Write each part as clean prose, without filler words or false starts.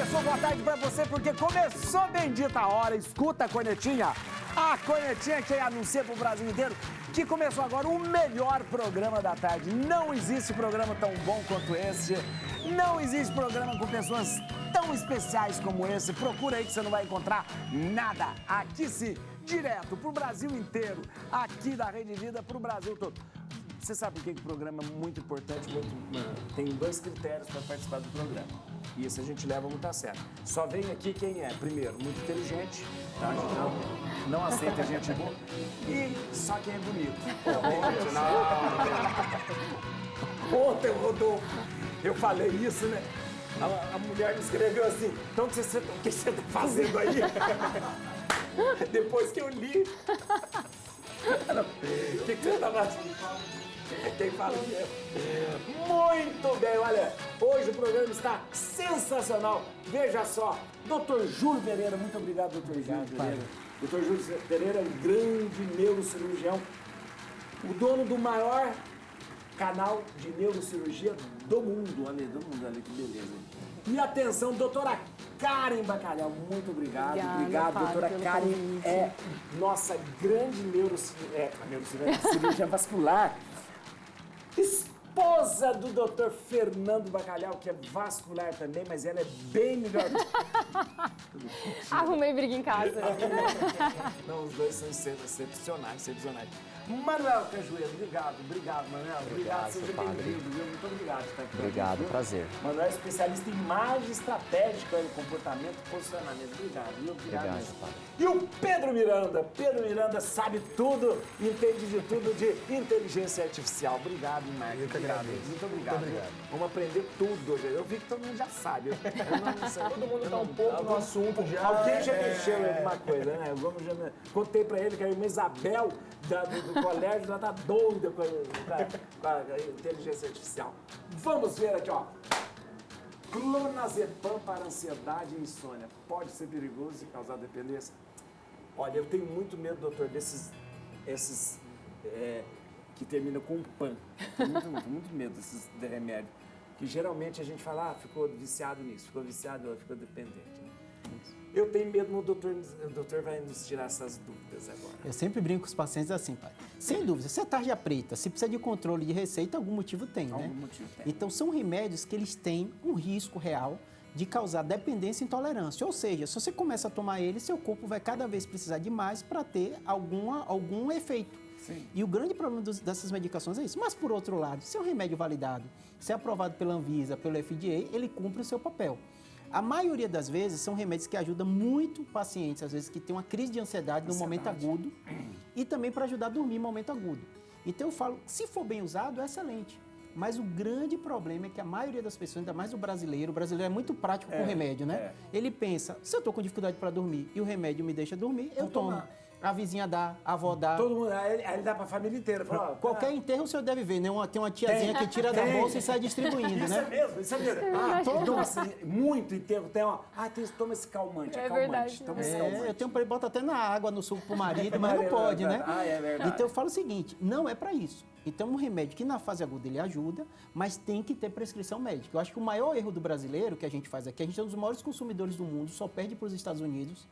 começou, boa tarde pra você, porque começou a bendita hora. Escuta a cornetinha que anuncia pro Brasil inteiro que começou agora o melhor programa da tarde. Não existe programa tão bom quanto esse, não existe programa com pessoas tão especiais como esse. Procura aí que você não vai encontrar nada. Aqui sim, direto pro Brasil inteiro, aqui da Rede Vida pro Brasil todo. Você sabe por que o programa é muito importante? Tem dois critérios para participar do programa. E isso a gente leva muito a sério. Só vem aqui quem é, primeiro, muito inteligente, tá? A gente não aceita gente boa. E só quem é bonito. Ontem, Rodolfo, eu falei isso, né? A mulher me escreveu assim, então o que você tá fazendo aí? Depois que eu li. O que você tá fazendo? Quem fala que é. Muito bem, olha, hoje o programa está sensacional. Veja só, Dr. Júlio Pereira, muito obrigado, Dr. Júlio Pereira. Dr. Júlio Pereira é um grande neurocirurgião, o dono do maior canal de neurocirurgia do mundo. Olha, do mundo, olha que beleza. E atenção, doutora Karen Bacalhau, muito obrigado. Obrigado, doutora Karen é nossa grande cirurgia vascular. Esposa do Dr. Fernando Bacalhau, que é vascular também, mas ela é bem melhor. Arrumei briga em casa. Não, os dois são excepcionais. Manuel Cajueiro, obrigado, Manuel. Obrigado, seja bem-vindo, viu? Muito obrigado por estar aqui. Obrigado, prazer. Manuel é especialista em imagem estratégica e comportamento e posicionamento. Obrigado, viu? Obrigado mesmo. Padre. E o Pedro Miranda sabe tudo, entende de tudo de inteligência artificial. Obrigado, Marcos. Eu que agradeço. Muito obrigado. Vamos aprender tudo hoje. Eu vi que todo mundo já sabe. Todo mundo está um pouco no assunto já. Alguém já mexeu em alguma coisa, né? Contei pra ele que a irmã Isabel do colégio já tá doida com a inteligência artificial. Vamos ver aqui, ó. Clonazepam para ansiedade e insônia. Pode ser perigoso e causar dependência? Olha, eu tenho muito medo, doutor, esses que terminam com pan. Tenho muito medo desses remédios. Que geralmente a gente fala, ficou viciado nisso, ficou dependente. Eu tenho medo, o doutor vai nos tirar essas dúvidas agora. Eu sempre brinco com os pacientes assim, pai. Sem dúvida, se é tarja preta, se precisa de controle de receita, algum motivo tem, né? Algum motivo tem. Então, são remédios que eles têm um risco real de causar dependência e intolerância. Ou seja, se você começa a tomar ele, seu corpo vai cada vez precisar de mais para ter algum efeito. Sim. E o grande problema dessas medicações é isso. Mas, por outro lado, se é um remédio validado, se é aprovado pela Anvisa, pelo FDA, ele cumpre o seu papel. A maioria das vezes são remédios que ajudam muito pacientes, às vezes que têm uma crise de ansiedade no momento agudo e também para ajudar a dormir no momento agudo. Então eu falo, se for bem usado, é excelente. Mas o grande problema é que a maioria das pessoas, ainda mais o brasileiro é muito prático com remédio, né? Ele pensa, se eu estou com dificuldade para dormir e o remédio me deixa dormir, eu tomo. tomar. A vizinha dá, a avó dá. Todo mundo, aí ele dá pra família inteira. Fala, Qualquer enterro o senhor deve ver, né? Tem uma tiazinha que tira da bolsa e sai distribuindo, né? Isso é mesmo. Nossa, muito enterro tem, toma esse calmante, verdade. Toma esse calmante. Eu tenho para ele bota até na água, no suco pro marido, mas não pode, né? É verdade. Então eu falo o seguinte, não é para isso. Então um remédio que na fase aguda ele ajuda, mas tem que ter prescrição médica. Eu acho que o maior erro do brasileiro que a gente faz aqui, a gente é um dos maiores consumidores do mundo, só perde para os Estados Unidos.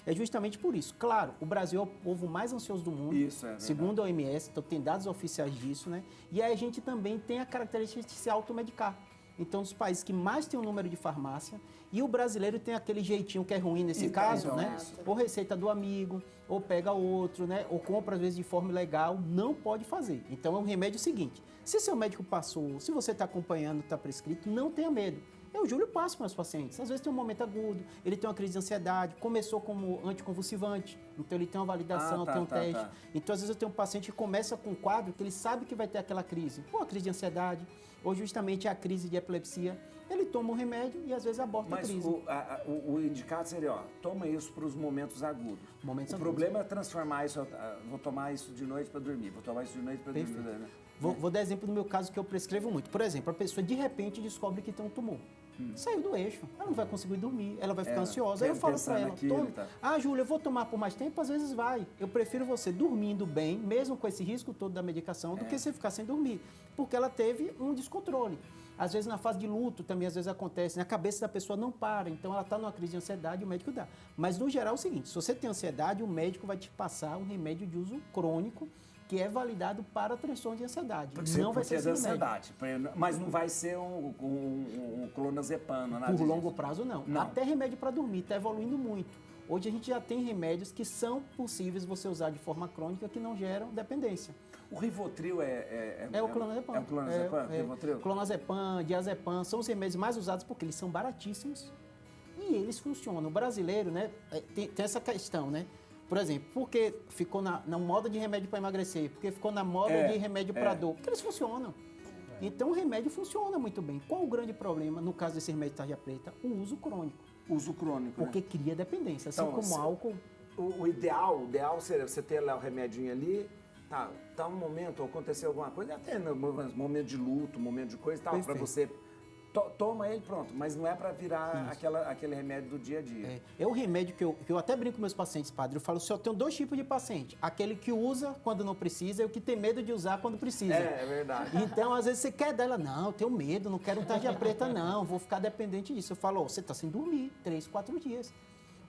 É justamente por isso. Claro, o Brasil é o povo mais ansioso do mundo, isso, é verdade. Segundo a OMS, então tem dados oficiais disso, né? E aí a gente também tem a característica de se automedicar. Então, dos países que mais tem um número de farmácia, e o brasileiro tem aquele jeitinho que é ruim nesse caso, né? Ou receita do amigo, ou pega outro, né? Ou compra às vezes de forma ilegal, não pode fazer. Então, é um remédio seguinte, se seu médico passou, se você está acompanhando, está prescrito, não tenha medo. O Júlio passa para os pacientes. Às vezes tem um momento agudo, ele tem uma crise de ansiedade, começou como anticonvulsivante, então ele tem uma validação, tem um teste. Então, às vezes eu tenho um paciente que começa com um quadro que ele sabe que vai ter aquela crise. Ou a crise de ansiedade, ou justamente a crise de epilepsia. Ele toma um remédio e às vezes aborta a crise. O indicado seria, toma isso para os momentos agudos. O problema é transformar isso, vou tomar isso de noite para dormir, vou tomar isso de noite para dormir. Né? Vou dar exemplo do meu caso que eu prescrevo muito. Por exemplo, a pessoa de repente descobre que tem um tumor. Saiu do eixo, ela não vai conseguir dormir, ela vai ficar ansiosa. Aí eu falo pra ela, tome. Júlia, eu vou tomar por mais tempo? Às vezes vai. Eu prefiro você dormindo bem, mesmo com esse risco todo da medicação, do que você ficar sem dormir. Porque ela teve um descontrole. Às vezes na fase de luto também, às vezes acontece, a cabeça da pessoa não para, então ela está numa crise de ansiedade e o médico dá. Mas no geral é o seguinte, se você tem ansiedade, o médico vai te passar um remédio de uso crônico que é validado para transtorno de ansiedade. Não vai ser ansiedade, mas não vai ser um clonazepam, nada por longo prazo, não. Até remédio para dormir, está evoluindo muito. Hoje a gente já tem remédios que são possíveis você usar de forma crônica que não geram dependência. O Rivotril é o clonazepam. É o clonazepam? Rivotril? Clonazepam, diazepam, são os remédios mais usados porque eles são baratíssimos e eles funcionam. O brasileiro, né, tem essa questão, né? Por exemplo, porque ficou na moda de remédio para emagrecer, porque ficou na moda de remédio para dor, porque eles funcionam. Então o remédio funciona muito bem. Qual o grande problema, no caso desse remédio de tarja preta? O uso crônico. Uso crônico, porque cria dependência, assim então, como álcool. O ideal seria você ter lá o remedinho ali, tá um momento, aconteceu alguma coisa, até no momento de luto, momento de coisa e tal, para você... Toma ele, pronto, mas não é para virar aquele remédio do dia a dia. É o remédio que eu até brinco com meus pacientes, padre. Eu falo assim, eu tenho 2 tipos de paciente. Aquele que usa quando não precisa e o que tem medo de usar quando precisa. É verdade. Então, às vezes você quer dela, não, eu tenho medo, não quero um tarja preta, não, vou ficar dependente disso. Eu falo, você está sem dormir 3, 4 dias.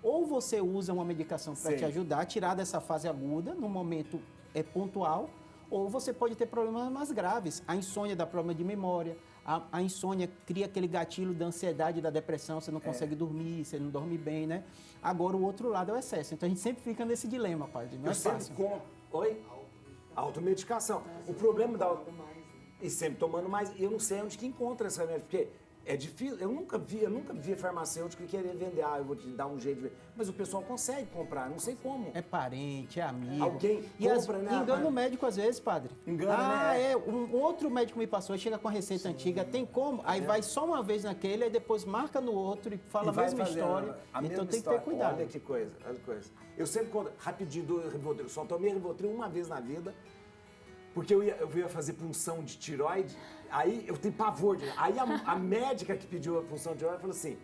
Ou você usa uma medicação para te ajudar a tirar dessa fase aguda, no momento pontual, ou você pode ter problemas mais graves. A insônia dá problema de memória. A insônia cria aquele gatilho da ansiedade, da depressão, você não consegue dormir, você não dorme bem, né? Agora, o outro lado é o excesso. Então, a gente sempre fica nesse dilema, padre. Não é fácil. Oi? Automedicação. O problema e sempre tomando mais. Eu não sei onde que encontra esse remédio, porque é difícil. Eu nunca vi farmacêutico querer vender. Eu vou te dar um jeito de vender. Mas o pessoal consegue comprar, não sei como. É parente, é amigo. Alguém compra, né? Engana o médico às vezes, padre. Engana, né? Um outro médico me passou, chega com a receita antiga, tem como? Aí vai só uma vez naquele, aí depois marca no outro e fala a mesma história. Então tem que ter cuidado. Olha que coisa. Eu sempre conto, rapidinho, do Rivotril. Só tomei Rivotril uma vez na vida, porque eu ia fazer punção de tireoide, aí eu tenho pavor de... Aí a médica que pediu a punção de tireoide falou assim,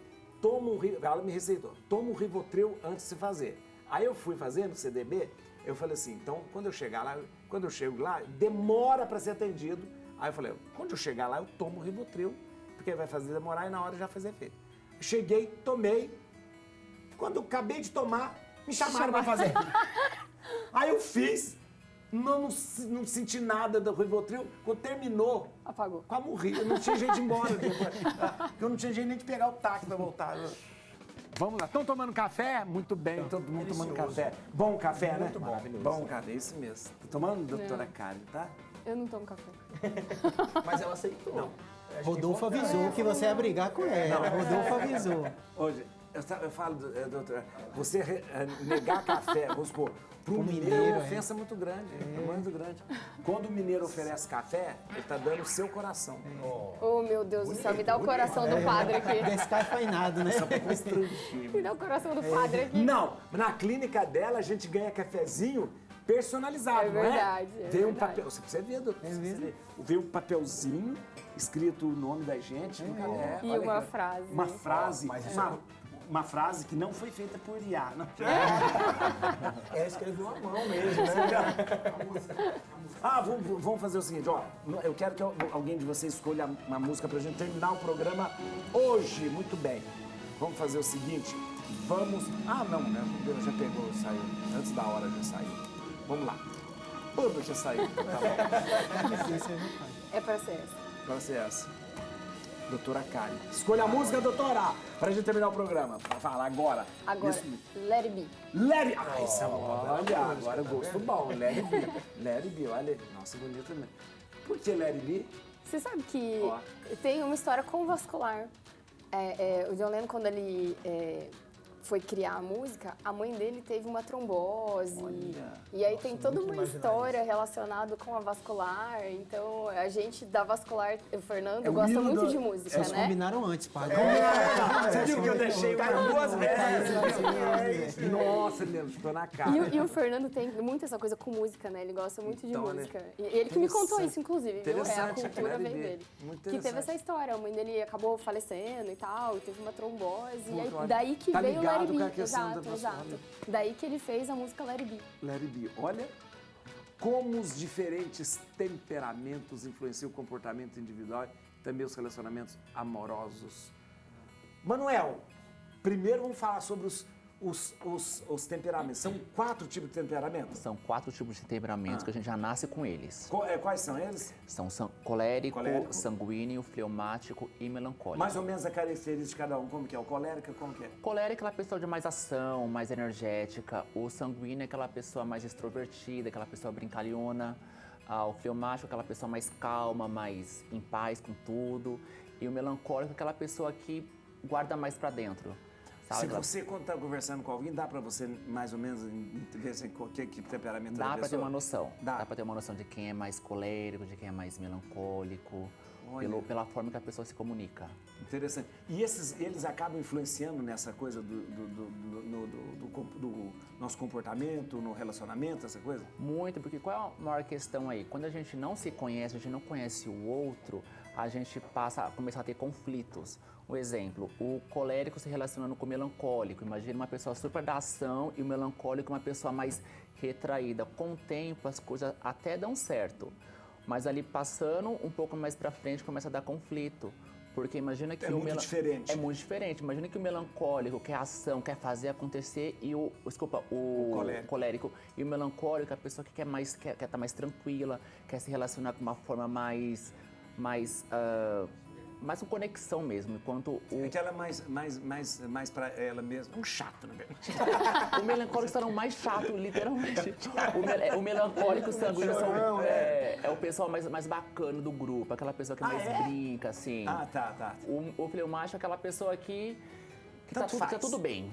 ela me receitou, toma um Rivotril antes de se fazer. Aí eu fui fazer no CDB, eu falei assim, então quando eu chego lá, demora para ser atendido. Aí eu falei, quando eu chegar lá, eu tomo o Rivotril, porque vai fazer demorar e na hora já faz efeito. Cheguei, tomei, quando eu acabei de tomar, me chamaram para fazer. Aí eu fiz. Não senti nada do Rivotril. Quando terminou, apagou. Quase morri. Eu não tinha jeito de ir embora. Eu não tinha jeito nem de pegar o táxi para voltar. Vamos lá. Estão tomando café? Muito bem, todo mundo tomando café. Bom café, né? Muito bom. Bom café, isso mesmo. Tá tomando, doutora Karen, tá? Eu não tomo café. Mas ela aceitou. Não. Rodolfo avisou que você ia brigar com ela. Rodolfo avisou. Hoje, eu falo, doutora, você negar café, vamos supor, para o mineiro é uma ofensa muito grande. Muito grande. Quando o mineiro oferece café, ele está dando o seu coração. Oh, meu Deus do céu, me dá o coração do padre aqui. Descafeinado, né? Só para constranger. Me dá o coração do padre aqui. Não, na clínica dela a gente ganha cafezinho personalizado, não é? Verdade, Veio um papel, você vê, doutor? Veio um papelzinho escrito o nome da gente. E uma frase. Uma frase. Uma frase que não foi feita por IA. Ela escreveu a mão mesmo, né? Vamos fazer o seguinte, ó. Eu quero que alguém de vocês escolha uma música pra gente terminar o programa hoje. Muito bem. Vamos fazer o seguinte, vamos... não, né? Já pegou, saiu. Antes da hora já saiu. Vamos lá. Pô, já saiu. Tá bom. É pra ser essa. Pra ser essa. Doutora Karen. Escolha a música, doutora, pra gente terminar o programa. Fala agora. Agora, Let It Be. Let It Be. Olha, agora eu gosto bom. Let It Be. Let It Be, olha. Nossa, bonito também. Por que Let It Be? Você sabe que tem uma história com o vascular. O John Lennon, quando ele foi criar a música, a mãe dele teve uma trombose. E aí tem toda uma história relacionada com a vascular. Então, a gente da vascular, o Fernando, gosta muito de música, Vocês né? combinaram antes, padre. Você viu que eu deixei duas vezes? Nossa, estou na cara. E o Fernando tem muito essa coisa com música, né? Ele gosta muito de música. Né? E ele que me contou isso, inclusive, viu? A Interessante, cultura veio dele. Que teve essa história. A mãe dele acabou falecendo e tal, e teve uma trombose. E aí, daí que veio o Let It Be. Exato. Daí que ele fez a música Let It Be. Let It Be. Olha como os diferentes temperamentos influenciam o comportamento individual também os relacionamentos amorosos. Manuel, primeiro vamos falar sobre os temperamentos. São 4 tipos de temperamento? São 4 tipos de temperamentos que a gente já nasce com eles. Quais são eles? São colérico, sanguíneo, fleumático e melancólico. Mais ou menos a característica de cada um, como que é? O colérico, como que é? Colérico é aquela pessoa de mais ação, mais energética. O sanguíneo é aquela pessoa mais extrovertida, aquela pessoa brincalhona. O fleumático é aquela pessoa mais calma, mais em paz com tudo. E o melancólico é aquela pessoa que guarda mais pra dentro. Se você, quando está conversando com alguém, dá para você mais ou menos ver que temperamento da pessoa? Dá para ter uma noção. Dá para ter uma noção de quem é mais colérico, de quem é mais melancólico, pela forma que a pessoa se comunica. Interessante. E eles acabam influenciando nessa coisa do nosso comportamento, no relacionamento, essa coisa? Muito, porque qual é a maior questão aí? Quando a gente não se conhece, a gente não conhece o outro, a gente passa a começar a ter conflitos. Um exemplo, o colérico se relacionando com o melancólico. Imagina uma pessoa super da ação e o melancólico uma pessoa mais retraída. Com o tempo, as coisas até dão certo. Mas ali passando um pouco mais pra frente, começa a dar conflito. Porque imagina que é muito diferente. É muito diferente. Imagina que o melancólico quer ação, quer fazer acontecer e o colérico e o melancólico é a pessoa que quer estar mais tranquila, quer se relacionar com uma forma mais com conexão mesmo, enquanto o... É que ela é mais pra ela mesma, um chato, né? O melancólico está no mais chato, literalmente. O melancólico sanguíneo é o pessoal mais bacana do grupo, aquela pessoa que mais brinca, assim. Tá. O fleumático é aquela pessoa que tá tudo bem.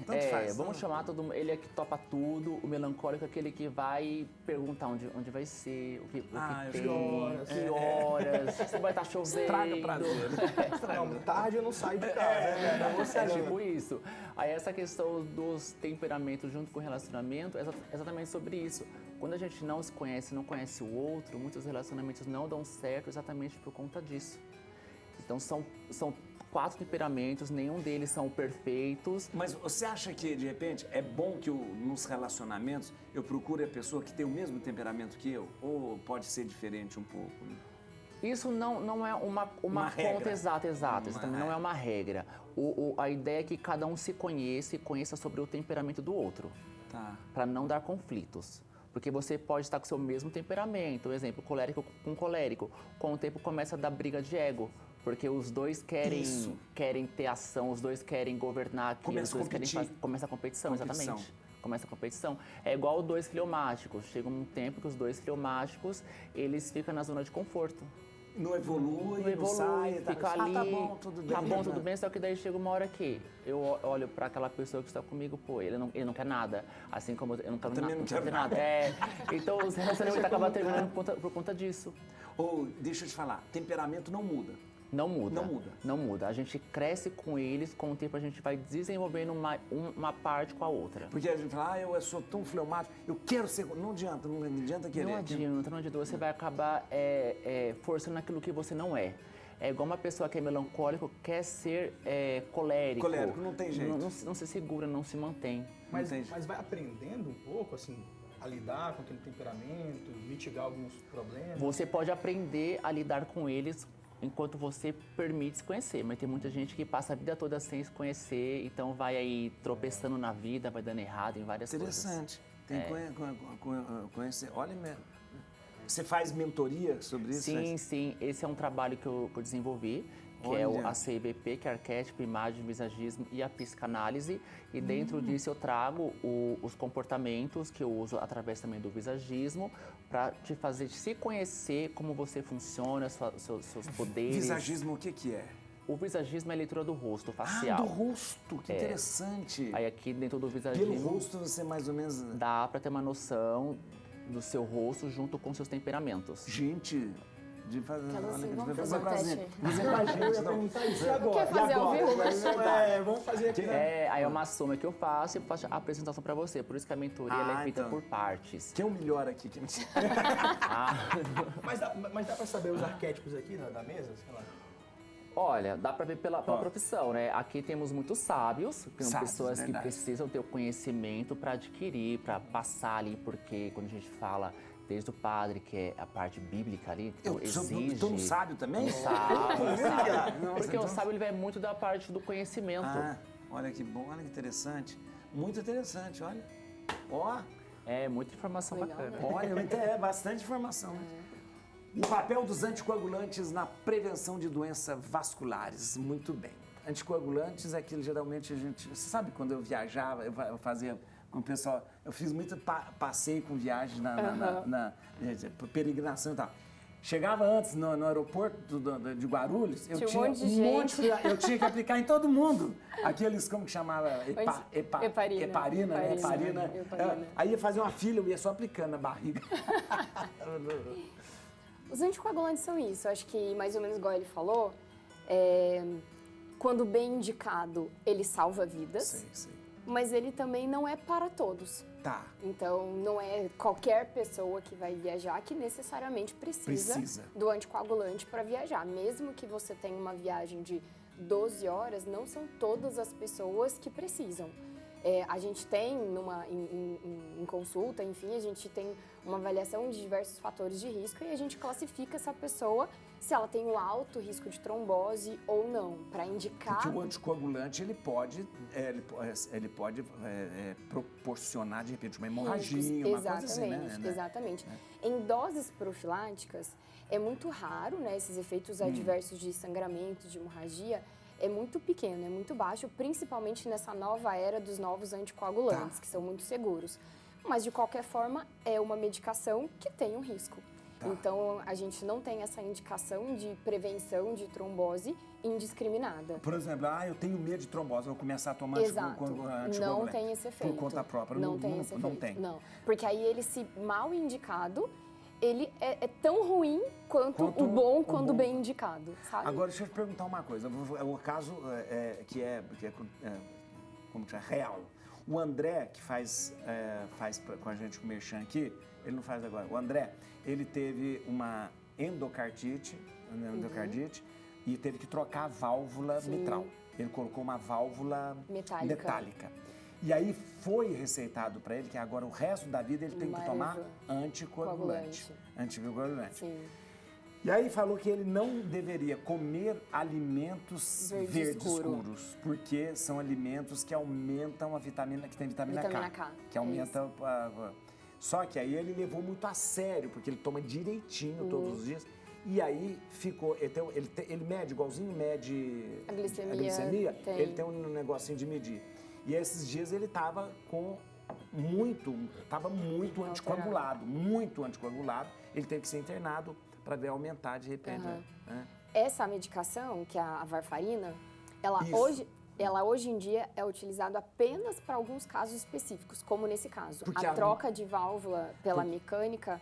Vamos chamar todo mundo. Ele é que topa tudo. O melancólico é aquele que vai perguntar onde vai ser, o que tem, que horas, se vai estar chovendo. Traga prazer. Não, tarde eu não saio de casa. É tipo isso. Aí essa questão dos temperamentos junto com o relacionamento é exatamente sobre isso. Quando a gente não se conhece, não conhece o outro, muitos relacionamentos não dão certo exatamente por conta disso. Então são 4 temperamentos, nenhum deles são perfeitos. Mas você acha que, de repente, é bom que nos relacionamentos eu procure a pessoa que tem o mesmo temperamento que eu? Ou pode ser diferente um pouco? Isso não é uma conta exata. Isso também não é uma regra. A ideia é que cada um se conheça sobre o temperamento do outro. Tá. Para não dar conflitos. Porque você pode estar com o seu mesmo temperamento. Por exemplo, colérico com colérico. Com o tempo começa a dar briga de ego. Porque os dois querem ter ação, os dois querem governar aquilo, começa os dois querem fazer. Começa a competição, exatamente. Começa a competição. É igual 2 fleumáticos. Chega um tempo que os 2 fleumáticos, eles ficam na zona de conforto. Não evolui, não sai, fica ali, tá bom, tudo bem. Tá bom, tudo bem, só que daí chega uma hora que eu olho pra aquela pessoa que está comigo, pô, ele não quer nada, assim como eu não quero nada. Então os relacionamentos acabam terminando por conta disso. Deixa eu te falar, temperamento não muda. Não muda. A gente cresce com eles, com o tempo a gente vai desenvolvendo uma parte com a outra. Porque a gente fala, eu sou tão fleumático, eu quero ser... Não adianta querer. Não adianta. Você vai acabar forçando aquilo que você não é. É igual uma pessoa que é melancólico, quer ser colérico. Colérico, não tem jeito. Não se segura, não se mantém. Mas vai aprendendo um pouco, assim, a lidar com aquele temperamento, mitigar alguns problemas? Você pode aprender a lidar com eles enquanto você permite se conhecer, mas tem muita gente que passa a vida toda sem se conhecer, então vai aí tropeçando na vida, vai dando errado em várias coisas. Interessante. Tem que conhecer. Olha, você faz mentoria sobre isso? Sim. Esse é um trabalho que eu desenvolvi, que é a CIBP, que é Arquétipo, Imagem, Visagismo e a Psicanálise. E dentro disso eu trago os comportamentos que eu uso através também do visagismo para te fazer se conhecer como você funciona, seus poderes. Visagismo, o que é? O visagismo é a leitura do rosto, facial. Do rosto, que interessante. Aí aqui dentro do visagismo... Pelo rosto você mais ou menos... Dá para ter uma noção do seu rosto junto com seus temperamentos. Gente... Vamos fazer um teste. Agora. Quer fazer ao vivo? Vamos fazer aqui. Aí é uma soma que eu faço e faço a apresentação para você. Por isso que a mentoria ela é feita por partes. Quem é o melhor aqui? Mas dá para saber os arquétipos aqui da mesa? Sei lá. Olha, dá para ver pela profissão, né? Aqui temos muitos sábios, que são pessoas que precisam ter o conhecimento para adquirir, para passar ali, porque quando a gente fala desde o padre, que é a parte bíblica ali, então exige... Tu não sábio também? Sábio. Nossa, Porque então- o sábio ele vai muito da parte do conhecimento. Ah, olha que bom, olha que interessante. Muito interessante, olha. Ó, É muita informação Legal, bacana. né? olha, bastante informação. O papel dos anticoagulantes na prevenção de doenças vasculares. Muito bem. Anticoagulantes é aquilo, geralmente, a gente... Você sabe, quando eu viajava, eu fazia com o pessoal... Eu fiz muito passeio com viagem na peregrinação e tal. Chegava antes no aeroporto de Guarulhos, eu Tinha tinha um monte de gente. eu tinha que aplicar em todo mundo. Aqueles, como que chamava? Heparina. Heparina, né? Heparina. Heparina. Aí ia fazer uma fila, eu ia só aplicando na barriga. Os anticoagulantes são isso. Acho que, mais ou menos igual ele falou, quando bem indicado, ele salva vidas, Sei. mas ele também não é para todos. Tá. Então, não é qualquer pessoa que vai viajar que necessariamente precisa. do anticoagulante para viajar. Mesmo que você tenha uma viagem de 12 horas, não são todas as pessoas que precisam. A gente tem, em consulta, enfim, a gente tem uma avaliação de diversos fatores de risco e a gente classifica essa pessoa se ela tem um alto risco de trombose ou não, para indicar... Porque o anticoagulante, ele pode proporcionar, de repente, uma hemorragia, uma coisa assim, né? Exatamente. Em doses profiláticas, é muito raro, né, esses efeitos adversos de sangramento, de hemorragia, é muito pequeno, é muito baixo, principalmente nessa nova era dos novos anticoagulantes, que são muito seguros. Mas, de qualquer forma, é uma medicação que tem um risco. Então, a gente não tem essa indicação de prevenção de trombose indiscriminada. Por exemplo, eu tenho medo de trombose, eu vou começar a tomar Exato. anticoagulante. Não tem esse efeito. Por conta própria, não tem esse efeito. Não tem. Não, porque aí ele, se mal indicado, ele é tão ruim quanto o bom quando bem indicado, sabe? Agora, deixa eu te perguntar uma coisa. O caso que é como que é real. O André, que faz com a gente o merchan aqui, ele não faz agora. O André, ele teve uma endocardite e teve que trocar a válvula mitral. Ele colocou uma válvula metálica. E aí foi receitado para ele que agora o resto da vida ele tem que tomar anticoagulante. Sim. E aí falou que ele não deveria comer alimentos verdes escuros, porque são alimentos que aumentam a vitamina, que tem vitamina K. Que aumenta Só que aí ele levou muito a sério, porque ele toma direitinho todos os dias. E aí ficou, ele mede, igualzinho mede a glicemia, ele tem um negocinho de medir. E esses dias ele estava muito anticoagulado, ele teve que ser internado para ver aumentar de repente. Né? Essa medicação, que é a varfarina, ela hoje em dia é utilizada apenas para alguns casos específicos, como nesse caso. Porque a troca de válvula pela mecânica,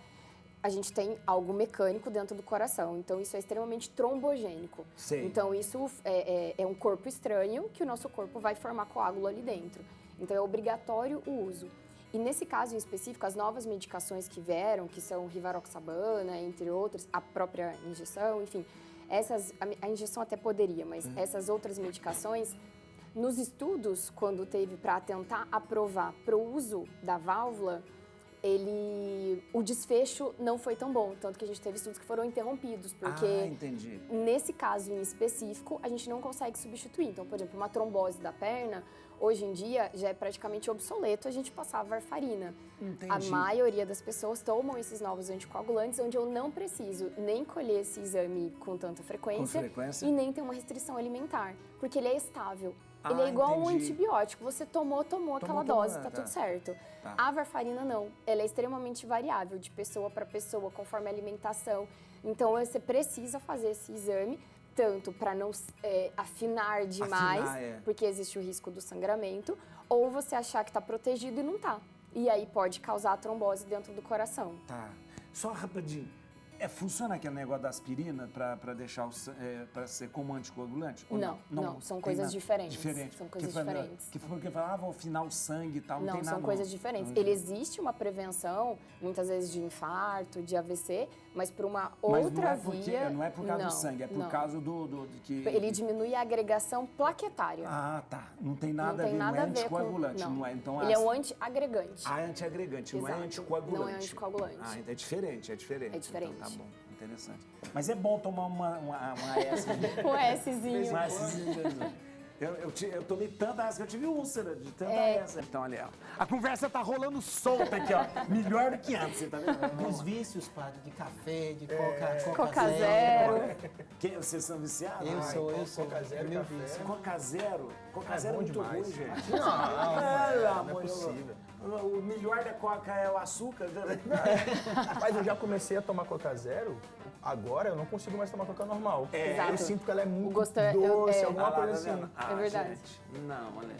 a gente tem algo mecânico dentro do coração, então isso é extremamente trombogênico. Sei. Então isso é um corpo estranho que o nosso corpo vai formar coágulo ali dentro. Então é obrigatório o uso. E nesse caso em específico, as novas medicações que vieram, que são rivaroxabana, entre outras, a própria injeção, enfim, a injeção até poderia, mas essas outras medicações, nos estudos, quando teve para tentar aprovar para o uso da válvula, o desfecho não foi tão bom, tanto que a gente teve estudos que foram interrompidos, porque entendi. Nesse caso em específico, a gente não consegue substituir. Então, por exemplo, uma trombose da perna, hoje em dia já é praticamente obsoleto a gente passar a varfarina. Entendi. A maioria das pessoas tomam esses novos anticoagulantes, onde eu não preciso nem colher esse exame com tanta frequência. E nem ter uma restrição alimentar, porque ele é estável. Ele é igual um antibiótico. Você tomou aquela dose, tá tudo certo. Tá. A varfarina não. Ela é extremamente variável de pessoa para pessoa, conforme a alimentação. Então, você precisa fazer esse exame, tanto para não afinar demais, porque existe o risco do sangramento, ou você achar que está protegido e não tá. E aí pode causar a trombose dentro do coração. Tá. Só rapidinho. Funciona aquele negócio da aspirina para deixar para ser como anticoagulante? Ou Não, são tem coisas nada. diferentes. Diferente. São coisas diferentes. Porque falava, vou afinar o sangue e tal, não tem nada. São coisas diferentes. Ele existe uma prevenção, muitas vezes de infarto, de AVC, mas por uma outra via... Não é por causa do sangue, é por causa de que... Ele diminui a agregação plaquetária. Ah, tá. Não tem nada a ver, não não é é anticoagulante. não. Não é, então, ele é um antiagregante. Ah, é antiagregante, não é Exato. anticoagulante. Não é anticoagulante. Ah, é diferente. É diferente. Então, tá bom, interessante. Mas é bom tomar uma S. Um Szinho. Uma Szinho. Eu tomei tanta essa que eu tive úlcera de tanta essa. Então, olha, a conversa tá rolando solta aqui, ó. Melhor do que antes, você tá vendo? Dos vícios, padre, de café, de Coca zero. Vocês são viciados? Eu sou. Coca zero, meu café. vício. Coca zero? Coca zero é bom muito demais. ruim, gente. Não é possível. O melhor da Coca é o açúcar. Mas eu já comecei a tomar Coca zero, agora eu não consigo mais tomar Coca normal. Exato. Eu sinto que ela é muito gosto doce, é- alguma coisa assim. É verdade. Gente, não, olha.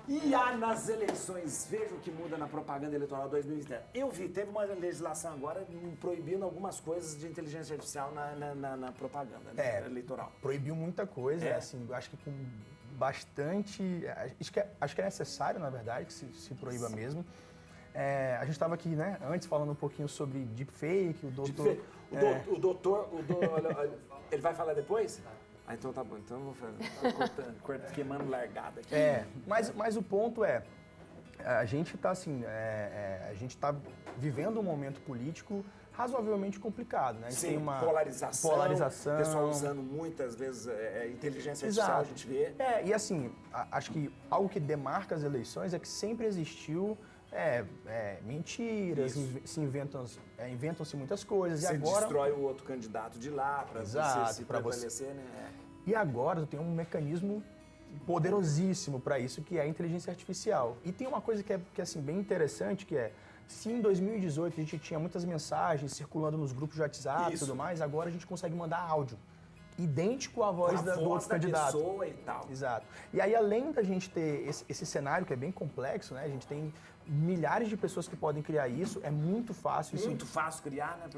E há nas eleições, veja o que muda na propaganda eleitoral 2020. Eu vi, teve uma legislação agora proibindo algumas coisas de inteligência artificial na propaganda eleitoral. Proibiu muita coisa, assim, eu acho que com bastante... Acho que é necessário, na verdade, que se proíba mesmo. A gente estava aqui, né, antes falando um pouquinho sobre deepfake, o doutor... O doutor, ele vai falar depois? Ah, então tá bom, então eu vou fazer, queimando largada aqui. Mas o ponto é, a gente está assim, a gente está vivendo um momento político razoavelmente complicado, né? A gente Sim, tem uma polarização, pessoal usando muitas vezes inteligência artificial, a gente vê. E assim, acho que algo que demarca as eleições é que sempre existiu mentiras, inventam-se muitas coisas. Você e agora destrói o outro candidato de lá para você se prevalecer, né? E agora tem um mecanismo poderosíssimo para isso, que é a inteligência artificial. E tem uma coisa que é assim, bem interessante, que é, se em 2018 a gente tinha muitas mensagens circulando nos grupos de WhatsApp e tudo mais, agora a gente consegue mandar áudio idêntico à voz do outro candidato. Pessoa e tal. Exato. E aí, além da gente ter esse cenário que é bem complexo, né? A gente tem milhares de pessoas que podem criar isso, é muito fácil. Muito fácil criar, né?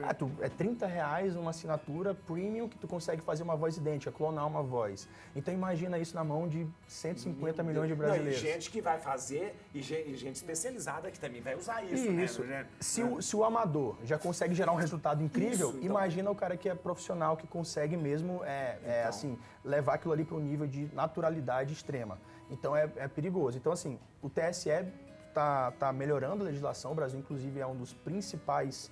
É R$30 uma assinatura premium que tu consegue fazer uma voz idêntica, clonar uma voz. Então imagina isso na mão de 150 milhões de brasileiros. Não, e gente que vai fazer, e gente especializada que também vai usar isso, Isso. né? Se o amador já consegue gerar um resultado incrível, Isso, então. imagina o cara que é profissional, que consegue mesmo assim, levar aquilo ali para um nível de naturalidade extrema. Então é perigoso. Então, assim, o TSE está melhorando a legislação. O Brasil, inclusive, é um dos principais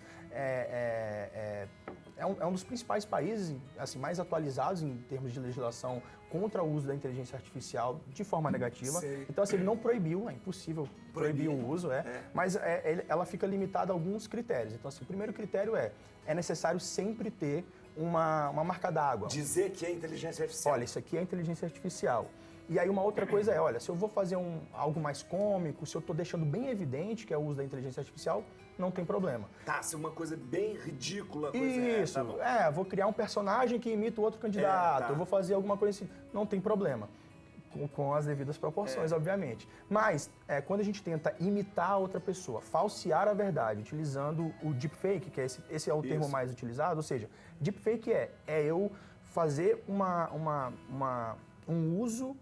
um dos principais países assim, mais atualizados em termos de legislação contra o uso da inteligência artificial de forma negativa. Sei. Então, assim, ele não proibiu, é impossível proibir o uso, mas ela fica limitada a alguns critérios. Então, assim, o primeiro critério é necessário sempre ter uma marca d'água. Dizer que é inteligência artificial. Olha, isso aqui é inteligência artificial. E aí uma outra coisa olha, se eu vou fazer algo mais cômico, se eu estou deixando bem evidente que é o uso da inteligência artificial, não tem problema. Tá, se uma coisa bem ridícula. Isso, tá bom. Vou criar um personagem que imita o outro candidato, eu vou fazer alguma coisa assim, não tem problema. Com as devidas proporções, obviamente. Mas, quando a gente tenta imitar a outra pessoa, falsear a verdade, utilizando o deepfake, que esse é o termo mais utilizado, ou seja, deepfake é eu fazer um uso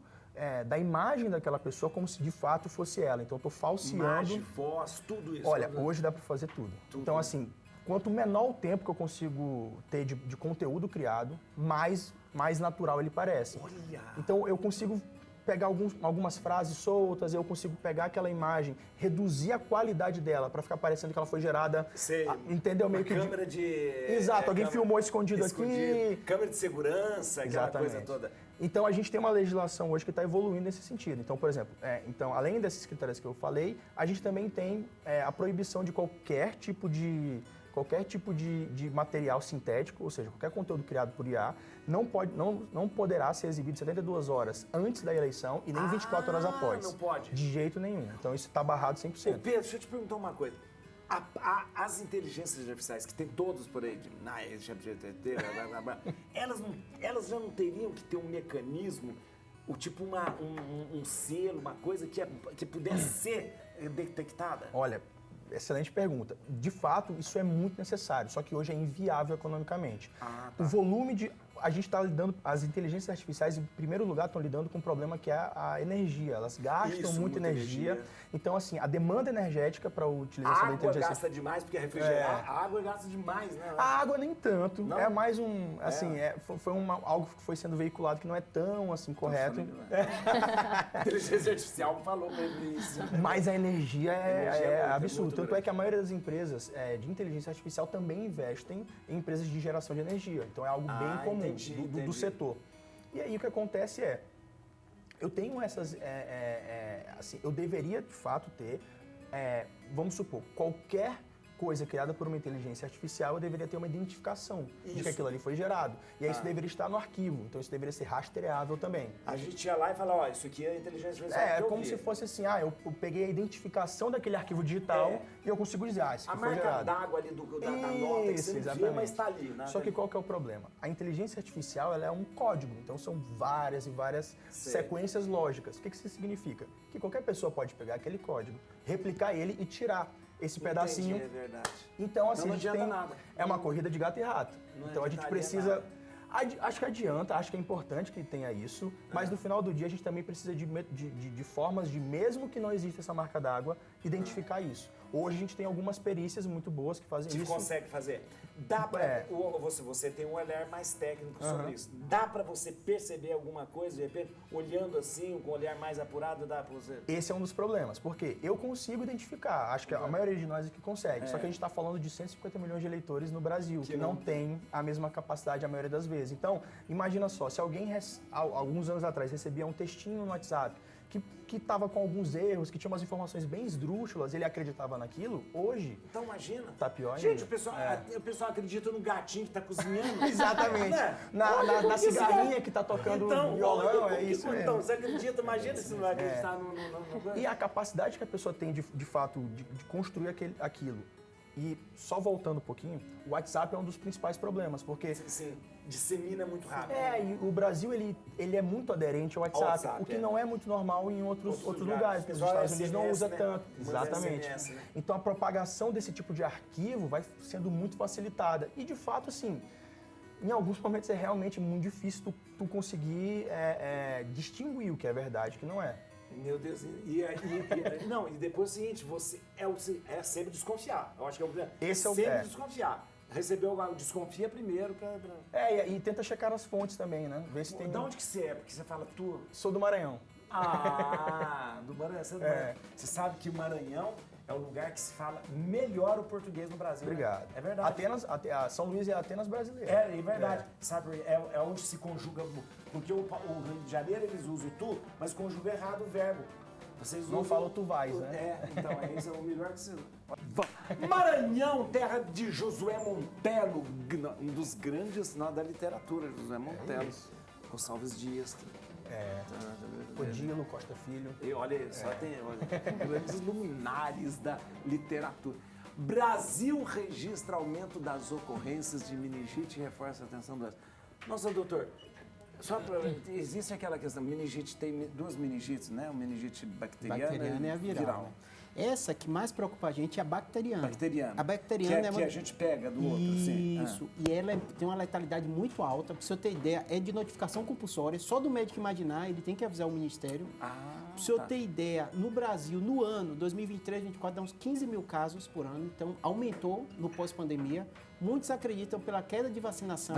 da imagem daquela pessoa como se de fato fosse ela. Então, eu estou falseando... Imagem, voz, tudo isso. Olha, hoje dá para fazer tudo. Então, assim, quanto menor o tempo que eu consigo ter de conteúdo criado, mais natural ele parece. Olha! Então, eu consigo pegar algumas frases soltas, eu consigo pegar aquela imagem, reduzir a qualidade dela para ficar parecendo que ela foi gerada, entendeu? Meio que câmera de... Exato, alguém filmou escondido aqui. Câmera de segurança, aquela coisa toda. Então, a gente tem uma legislação hoje que está evoluindo nesse sentido. Então, por exemplo, além desses critérios que eu falei, a gente também tem a proibição de qualquer tipo de material sintético, ou seja, qualquer conteúdo criado por IA, não poderá ser exibido 72 horas antes da eleição e nem 24 horas após. Não pode. De jeito nenhum. Então isso está barrado 100%. Ô Pedro, deixa eu te perguntar uma coisa. As inteligências artificiais, que tem todos por aí, ChatGPT, elas já não teriam que ter um mecanismo, tipo um selo, uma coisa que pudesse ser detectada? Olha, excelente pergunta. De fato, isso é muito necessário, só que hoje é inviável economicamente. Tá. O volume de... A gente está lidando... As inteligências artificiais, em primeiro lugar, estão lidando com um problema que é a energia. Elas gastam muita energia. Então, assim, a demanda energética para a utilização da A água inteligência... gasta demais, porque refrigerar, a água gasta demais, né? A água nem tanto. Não? É mais um... Assim, foi algo que foi sendo veiculado que não é tão, assim, correto. A inteligência artificial falou pra ele isso. Mas a energia energia é muito, absurdo. muito Tanto grande. é que a maioria das empresas de inteligência artificial também investem em empresas de geração de energia. Então é algo bem comum do setor. E aí o que acontece eu tenho essas... assim, eu deveria, de fato, ter... vamos supor, qualquer coisa criada por uma inteligência artificial, eu deveria ter uma identificação de que aquilo ali foi gerado. E aí isso deveria estar no arquivo. Então isso deveria ser rastreável também. A gente ia lá e falava, ó, isso aqui é inteligência artificial. É que eu como vi. se fosse assim, eu peguei a identificação daquele arquivo digital e eu consigo dizer, isso A aqui foi marca gerado. d'água ali da nota que você não vê, mas tá ali, né? Só que qual que é o problema? A inteligência artificial ela é um código, então são várias e várias sequências lógicas. O que isso significa? Que qualquer pessoa pode pegar aquele código, replicar ele e tirar esse pedacinho. Entendi, é verdade. Então, assim, não a gente adianta tem... nada. É uma corrida de gato e rato. Não Então a gente adiantaria precisa... Acho que adianta, acho que é importante que tenha isso, mas no final do dia a gente também precisa de formas de, mesmo que não exista essa marca d'água, identificar isso. Hoje a gente tem algumas perícias muito boas que fazem Você isso. consegue fazer. Dá pra... Você tem um olhar mais técnico sobre isso. Dá pra você perceber alguma coisa, de repente, olhando assim, com um olhar mais apurado, dá pra você... Esse é um dos problemas, porque eu consigo identificar, acho que a maioria de nós aqui consegue, só que a gente está falando de 150 milhões de eleitores no Brasil, que não tem a mesma capacidade a maioria das vezes. Então, imagina só, se alguém, alguns anos atrás, recebia um textinho no WhatsApp, que estava com alguns erros, que tinha umas informações bem esdrúxulas, ele acreditava naquilo, hoje... Então imagina. Tá pior ainda. Gente, o pessoal acredita no gatinho que tá cozinhando. Exatamente. Né? Na cigarrinha que tá tocando violão, é isso mesmo. Então, você acredita, imagina se não vai acreditar no... E a capacidade que a pessoa tem, de fato, de construir aquilo. E só voltando um pouquinho, o WhatsApp é um dos principais problemas, porque... Sim, dissemina muito rápido. E o Brasil, ele é muito aderente ao WhatsApp, o que não é muito normal em outros lugares, porque os Estados Unidos não usa tanto. Exatamente. SMS, né? Então, a propagação desse tipo de arquivo vai sendo muito facilitada. E, de fato, assim, em alguns momentos é realmente muito difícil tu conseguir distinguir o que é verdade e o que não é. Meu Deus, e depois é o seguinte, você é sempre desconfiar. Eu acho que é o primeiro. Esse é o sempre desconfiar. Recebeu algo, desconfia primeiro pra... E tenta checar as fontes também, né? Ver se tem... De onde que você é? Porque você fala tu. Sou do Maranhão. Do Maranhão. Você sabe que o Maranhão é o lugar que se fala melhor o português no Brasil. Obrigado. Né? É verdade. São Luís é Atenas brasileira. É verdade. Sabe, é onde se conjuga... Porque o Rio de Janeiro eles usam o tu, mas conjuga errado o verbo. Vocês não falam tu vais, né? Então, esse é o melhor que você... Maranhão, terra de Josué Montelo, um dos grandes da literatura, Josué Montelo. Gonçalves Dias. Odilo Costa Filho. E olha, só tem grandes luminares da literatura. Brasil registra aumento das ocorrências de meningite e reforça a atenção do... Nossa, doutor, existe aquela questão, meningite, tem duas meningites, né? Uma meningite bacteriana e a viral. Né? Essa que mais preocupa a gente é a bacteriana. A bacteriana que a gente pega do outro, assim. Isso. E ela tem uma letalidade muito alta. Para você ter ideia, é de notificação compulsória. Só do médico imaginar, ele tem que avisar o Ministério. Para você ter ideia, no Brasil, no ano 2023, 2024, dá uns 15 mil casos por ano. Então, aumentou no pós-pandemia. Muitos acreditam pela queda de vacinação.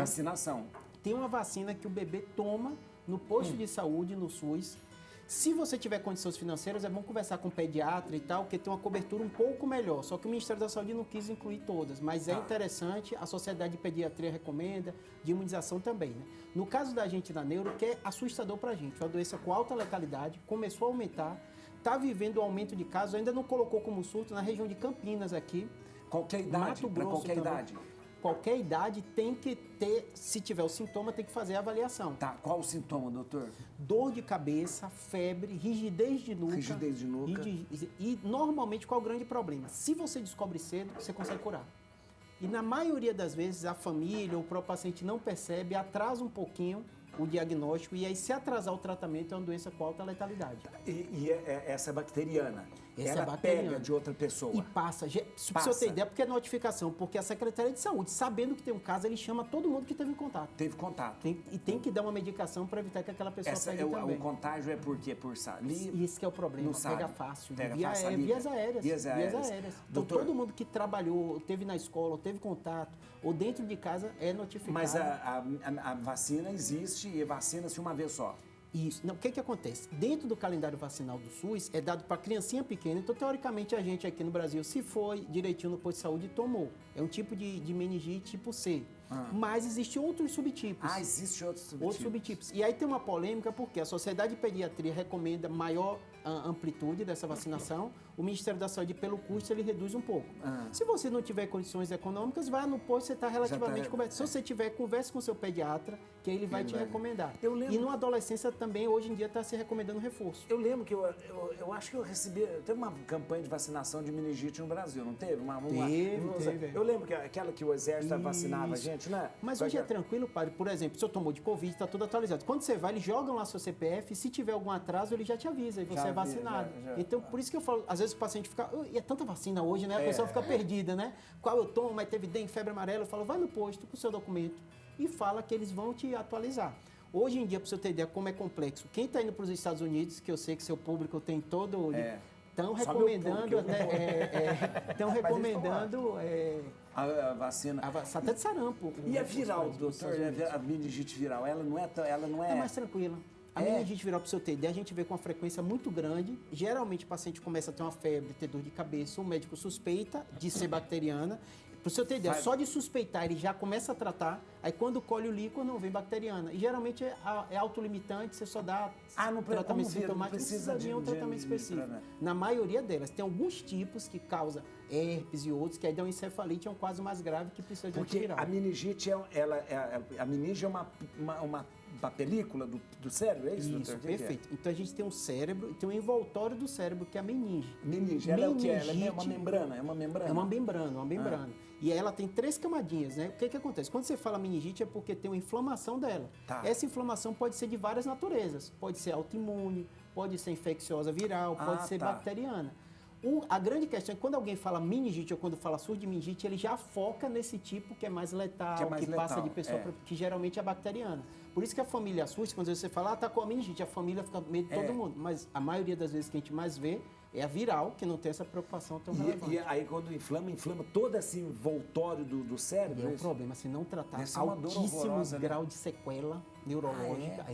Tem uma vacina que o bebê toma no posto de saúde, no SUS. Se você tiver condições financeiras, é bom conversar com o pediatra e tal, porque tem uma cobertura um pouco melhor. Só que o Ministério da Saúde não quis incluir todas, mas é interessante, a Sociedade de Pediatria recomenda, de imunização também. Né? No caso da gente da neuro, que é assustador pra gente, é uma doença com alta letalidade, começou a aumentar, está vivendo um aumento de casos, ainda não colocou como surto na região de Campinas aqui. Qualquer idade, para qualquer idade. Qualquer idade tem que ter, se tiver o sintoma, tem que fazer a avaliação. Tá, qual o sintoma, doutor? Dor de cabeça, febre, rigidez de nuca. E normalmente qual é o grande problema? Se você descobre cedo, você consegue curar. E na maioria das vezes a família ou o próprio paciente não percebe, atrasa um pouquinho o diagnóstico e aí se atrasar o tratamento é uma doença com alta letalidade. E essa é bacteriana. Essa é ela bacteriana. pega de outra pessoa. E passa. Se Passa. você ter ideia, porque é notificação, porque a Secretaria de Saúde, sabendo que tem um caso, ele chama todo mundo que teve em contato. Teve contato. E tem que dar uma medicação para evitar que aquela pessoa pegue também. O contágio é por quê? Por saliva? Isso que é o problema, Não sabe. pega fácil. Pega Via fácil, aérea, saliva. vias aéreas. Então, Doutor, todo mundo que trabalhou, ou teve na escola, ou teve contato, ou dentro de casa, é notificado. mas a vacina existe e vacina-se uma vez só. Isso. Não, o que acontece? Dentro do calendário vacinal do SUS, é dado para criancinha pequena. Então, teoricamente, a gente aqui no Brasil, se foi direitinho no posto de saúde, tomou. É um tipo de meningite tipo C. Mas existem outros subtipos. Existe outros subtipos. Outros subtipos. E aí tem uma polêmica porque a Sociedade de Pediatria recomenda maior amplitude dessa vacinação. O Ministério da Saúde, pelo custo, ele reduz um pouco. Se você não tiver condições econômicas, vá no posto, você está relativamente coberto. Se você tiver, converse com o seu pediatra, que aí ele vai te recomendar. Eu lembro. E na adolescência também, hoje em dia, está se recomendando reforço. Eu lembro que eu acho que eu recebi... Teve uma campanha de vacinação de meningite no Brasil, não teve? Teve. Eu lembro que aquela que o Exército vacinava a gente, né? Mas hoje é tranquilo, padre. Por exemplo, se eu tomou de Covid, está tudo atualizado. Quando você vai, eles jogam lá seu CPF, e se tiver algum atraso, ele já te avisa e você é vacinado. Então, por isso que eu falo, às vezes o paciente fica... E é tanta vacina hoje, né? A pessoa fica perdida, né? Qual eu tomo, mas teve dengue, febre amarela. Eu falo, vai no posto com o seu documento e fala que eles vão te atualizar. Hoje em dia, para você ter ideia como é complexo, quem está indo para os Estados Unidos, que eu sei que seu público tem todo... Estão recomendando estão recomendando a vacina. Até de sarampo. E a viral, doutor? A meningite viral, ela não é... É mais tranquila. A meningite viral, para você ter ideia, a gente vê com uma frequência muito grande. Geralmente o paciente começa a ter uma febre, ter dor de cabeça, o médico suspeita de ser bacteriana. Para você ter ideia, só de suspeitar ele já começa a tratar, aí quando colhe o líquor não vem bacteriana. E geralmente é autolimitante, você só dá tratamento sintomático, não precisa de um tratamento específico. Na maioria delas, tem alguns tipos que causam herpes e outros, que aí dão encefalite, é um quadro mais grave que precisa de antiviral. Porque a meningite, a meninge é uma película do cérebro, é isso, doutor? Perfeito. Então a gente tem um cérebro e tem um envoltório do cérebro, que é a meninge. Meninge, ela é o quê? Ela é uma membrana? É uma membrana. E aí ela tem 3 camadinhas, né? O que acontece? Quando você fala meningite é porque tem uma inflamação dela. Essa inflamação pode ser de várias naturezas. Pode ser autoimune, pode ser infecciosa viral, pode ser bacteriana. A grande questão é que quando alguém fala meningite ou quando fala surdo de meningite, ele já foca nesse tipo que é mais letal, que passa de pessoa que geralmente é bacteriana. Por isso que a família assusta, quando você fala, tá com a meningite, a família fica com medo de todo mundo. Mas a maioria das vezes que a gente mais vê é a viral, que não tem essa preocupação tão relevante. E aí quando inflama todo esse envoltório do cérebro? É um problema, se não tratar, altíssimo grau de sequela neurológica,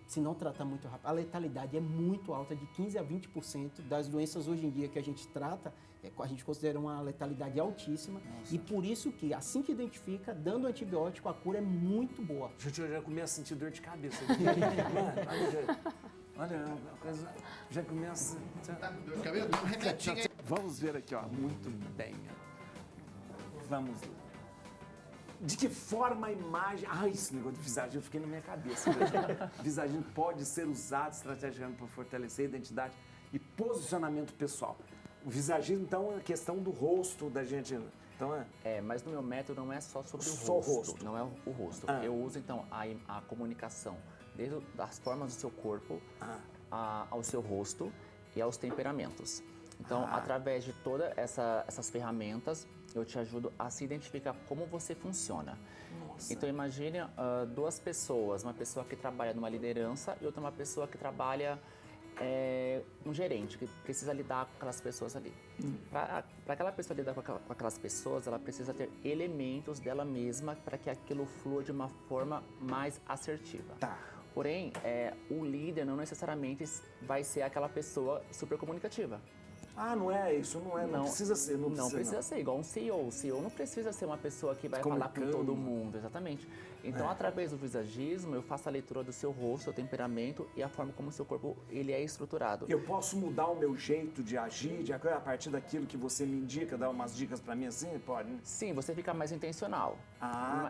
se não tratar muito rápido. A letalidade é muito alta, de 15% a 20% das doenças hoje em dia que a gente trata, a gente considera uma letalidade altíssima. E por isso que, assim que identifica, dando antibiótico, a cura é muito boa. Gente, eu já começo a sentir dor de cabeça. Olha, a coisa já começa... Tá com dor de cabeça? Dá um remedinho aí. Vamos ver aqui, ó. Muito bem. Vamos lá. De que forma a imagem... esse negócio de visagem, eu fiquei na minha cabeça. Visagem pode ser usado estrategicamente para fortalecer a identidade e posicionamento pessoal. O visagismo, então, é a questão do rosto da gente... Então, mas no meu método não é só sobre o Só o rosto. rosto. Não é o rosto. Eu uso, então, a comunicação desde as formas do seu corpo ao seu rosto e aos temperamentos. Então, através de todas essas ferramentas, eu te ajudo a se identificar como você funciona. Nossa. Então, imagine 2 pessoas, uma pessoa que trabalha numa liderança e outra uma pessoa que trabalha um gerente, que precisa lidar com aquelas pessoas ali. Para aquela pessoa lidar com aquelas pessoas, ela precisa ter elementos dela mesma para que aquilo flua de uma forma mais assertiva. Porém, o líder não necessariamente vai ser aquela pessoa super comunicativa. Não é isso, não precisa ser. Não precisa ser, igual um CEO. O CEO não precisa ser uma pessoa que vai falar com todo mundo, exatamente. Então, através do visagismo, eu faço a leitura do seu rosto, seu temperamento e a forma como o seu corpo ele é estruturado. Eu posso mudar o meu jeito de agir a partir daquilo que você me indica, dar umas dicas para mim assim? Pode? Sim, você fica mais intencional.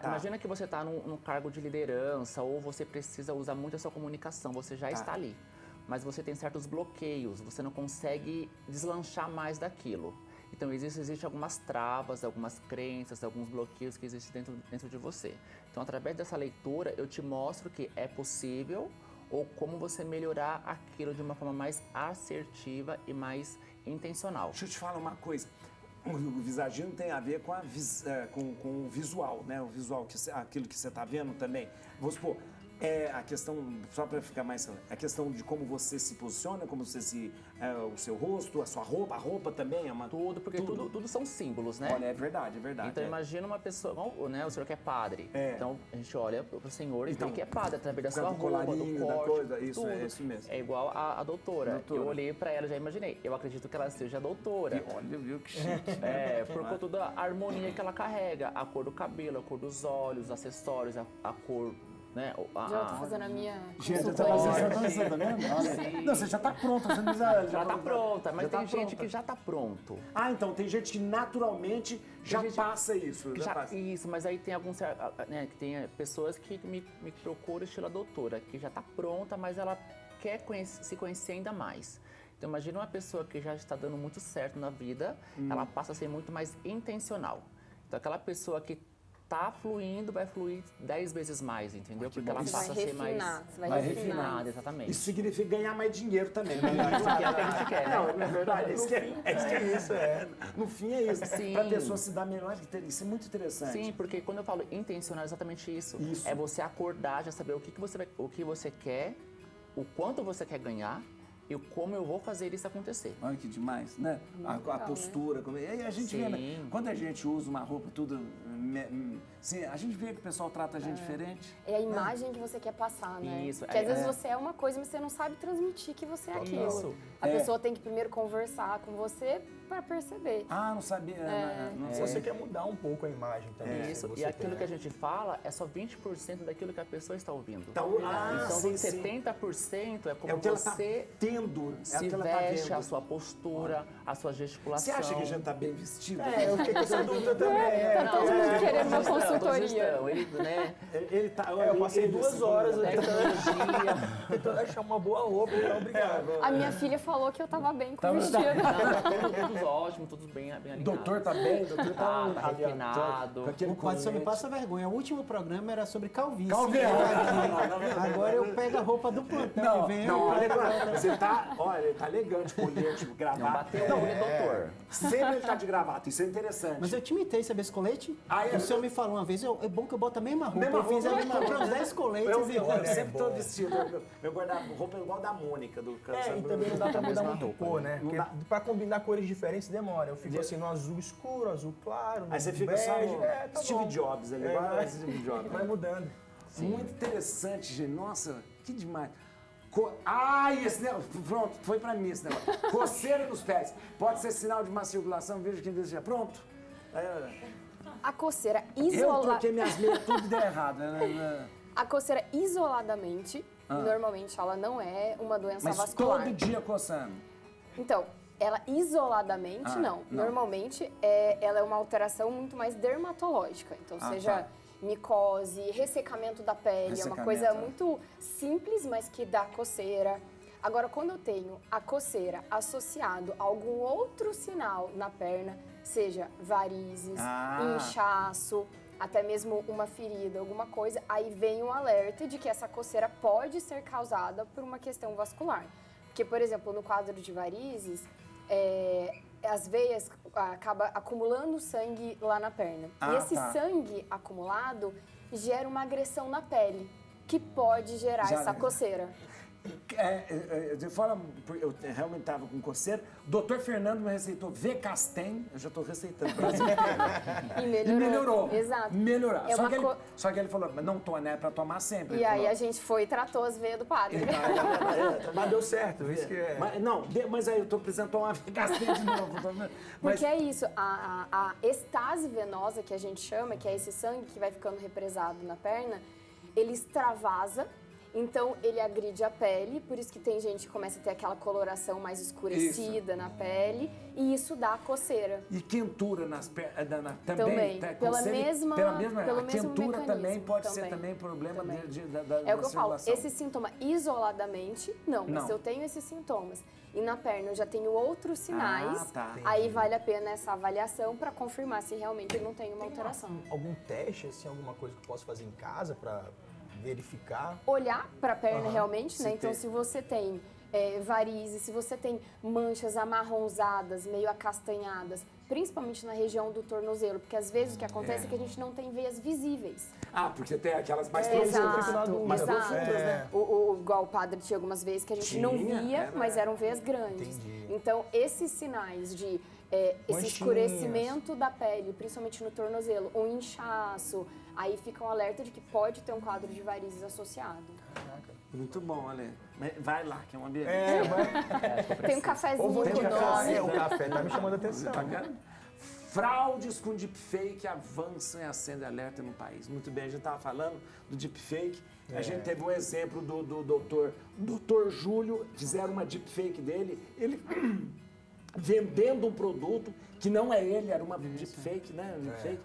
Imagina que você está num cargo de liderança ou você precisa usar muito a sua comunicação, você já está ali. Mas você tem certos bloqueios, você não consegue deslanchar mais daquilo. Então, existem algumas travas, algumas crenças, alguns bloqueios que existem dentro de você. Então, através dessa leitura, eu te mostro que é possível ou como você melhorar aquilo de uma forma mais assertiva e mais intencional. Deixa eu te falar uma coisa. O visagismo tem a ver com, com o visual, né? O visual, aquilo que você está vendo também. Vamos supor, a questão, só para ficar mais... A questão de como você se posiciona, como você se... o seu rosto, a sua roupa, a roupa também é uma... Tudo, porque tudo são símbolos, né? Olha, é verdade, é verdade. Então imagina uma pessoa, né, o senhor que é padre. É. Então a gente olha pro senhor e Então, vê que é padre, através da sua do roupa, do colarinho, da corte, coisa, isso, tudo. é isso mesmo. É igual a doutora. Eu olhei pra ela e já imaginei. Eu acredito que ela seja doutora. Olha, viu que chique. Por conta da harmonia que ela carrega. A cor do cabelo, a cor dos olhos, os acessórios, a cor... Né? Já tô fazendo a minha Gente, consultoria. tá vendo? Olha. Não, você já tá pronta, você não precisa... Já tá pronta, mas já tem tá gente pronta. que já tá pronto. Ah, então tem gente que naturalmente já gente passa isso. Já Já, passa. isso, mas aí tem alguns, né, que tem pessoas que me procuram estilo doutora, que já tá pronta, mas ela quer se conhecer ainda mais. Então imagina uma pessoa que já está dando muito certo na vida, ela passa a ser muito mais intencional. Então aquela pessoa que tá fluindo, vai fluir 10 vezes mais, entendeu? Porque ela Você passa a vai ser mais... refinar, você vai Vai refinar. refinada, exatamente. Isso significa ganhar mais dinheiro também, né? Isso que é o que a gente quer, né? Não, é verdade. Isso é. No fim é isso. Sim. Pra pessoa se dar melhor, isso é muito interessante. Sim, porque quando eu falo intencional, é exatamente isso. Isso. É você acordar, já saber o que você quer, o quanto você quer ganhar e como eu vou fazer isso acontecer. Olha que demais, né? A postura. E aí a gente vê, né? Sim. Quando a gente usa uma roupa tudo... Sim, a gente vê que o pessoal trata a gente diferente. É a imagem que você quer passar, né? Isso, Porque às vezes você é uma coisa, mas você não sabe transmitir que você é aquilo. Isso. A pessoa tem que primeiro conversar com você para perceber. Ah, não sabia. Não Se você quer mudar um pouco a imagem também. Isso, você e aquilo tem, que a gente fala é só 20% daquilo que a pessoa está ouvindo. Então, Então, sim. 70% é como É o que ela tá você tendo, é o se que ela tá veste, vendo. a sua postura, a sua gesticulação. Você acha que a gente tá bem vestido? eu fiquei com essa dúvida também. Tá todo mundo querendo uma consultoria. Então, ele, né, Ele tá... Eu passei 2 horas tecnologia. tentando achar uma boa roupa, então obrigado. A minha filha falou que eu tava bem com o vestido. Todos ótimos, todos bem alinhados. Doutor tá bem, doutor tá... Tá refinado. Com aquele O quadro só me colete. passa vergonha. O último programa era sobre calvície. Calvície. Agora eu pego a roupa do plantão Não, e venho. não, olha, você tá, olha, ele tá elegante, colete, Não gravata. bateu o olho, doutor. Sempre ele tá de gravata, isso é interessante. Mas eu te imitei, sabe esse colete? Ah, é? O senhor me falou uma vez, é bom que eu boto a mesma roupa. Mesma eu fiz a roupa. mesma comprei uns 10 coletes Eu e olha. sempre tô vestido, meu guarda-roupa é igual da Mônica, do E também não dá pra mudar mesma muito roupa, cor, né? Não Porque dá. pra combinar cores diferentes demora. Eu fico assim no azul escuro, azul claro, no Aí você fica bege. só no Tá Steve bom. Jobs, ele vai Steve Jobs. Vai mudando. Muito interessante, gente. Nossa, que demais. Esse negócio, pronto, foi pra mim esse negócio. Coceira nos pés. Pode ser sinal de má circulação, veja quem deseja. Pronto. A coceira Eu troquei minhas meias, tudo deu errado. Né? A coceira isoladamente, normalmente ela não é uma doença Mas vascular. todo dia coçando. Então, ela isoladamente não. não. Normalmente ela é uma alteração muito mais dermatológica. Então, seja tá. micose, ressecamento da pele, é uma Ressecamento, coisa muito simples, mas que dá coceira. Agora, quando eu tenho a coceira associado a algum outro sinal na perna, seja varizes, inchaço, até mesmo uma ferida, alguma coisa, aí vem um alerta de que essa coceira pode ser causada por uma questão vascular. Porque, por exemplo, no quadro de varizes, as veias acabam acumulando sangue lá na perna. E esse sangue acumulado gera uma agressão na pele, que pode gerar essa coceira. Eu realmente estava com coceira. O doutor Fernando me receitou V-Casten, eu já estou receitando. E melhorou. Exato. Melhorou. Só que ele falou, mas não tô, né, para tomar sempre. E aí a gente foi e tratou as veias do padre. Mas deu certo, isso que é. Mas aí eu estou precisando tomar V-Casten de novo. Porque é isso, a estase venosa que a gente chama, que é esse sangue que vai ficando represado na perna, ele extravasa. Então, ele agride a pele, por isso que tem gente que começa a ter aquela coloração mais escurecida na pele, e isso dá coceira. E quentura nas pernas também. Pelo mesmo quentura também mecanismo, pode ser também problema da É o que eu falo, circulação. esse sintoma isoladamente, não. Mas se eu tenho esses sintomas e na perna eu já tenho outros sinais, aí vale a pena essa avaliação para confirmar se realmente eu não tenho uma alteração. Algum teste, assim, alguma coisa que eu posso fazer em casa para verificar. Olhar para a perna realmente, né? Se Então, tem. se você tem varizes, se você tem manchas amarronzadas, meio acastanhadas, principalmente na região do tornozelo, porque às vezes o que acontece é que a gente não tem veias visíveis. Ah, porque tem aquelas mais Exato, mais exato. profundas, né? Igual o padre tinha algumas vezes que a gente não Tinha, via, era. mas eram veias grandes. Entendi. Então, esses sinais de esse Manchinhas. escurecimento da pele, principalmente no tornozelo, um inchaço, aí fica um alerta de que pode ter um quadro de varizes associado. Muito bom, Ale. Vai lá, que é um ambiente. Tem um cafezinho Ou vou com indicar, nome. o café tá me chamando a atenção. Tá vendo? Fraudes com deepfake avançam e acendem alerta no país. Muito bem, a gente estava falando do deepfake. A gente teve um exemplo do doutor Júlio, fizeram uma deepfake dele, ele vendendo um produto que não é ele, era uma deepfake, né? Deepfake.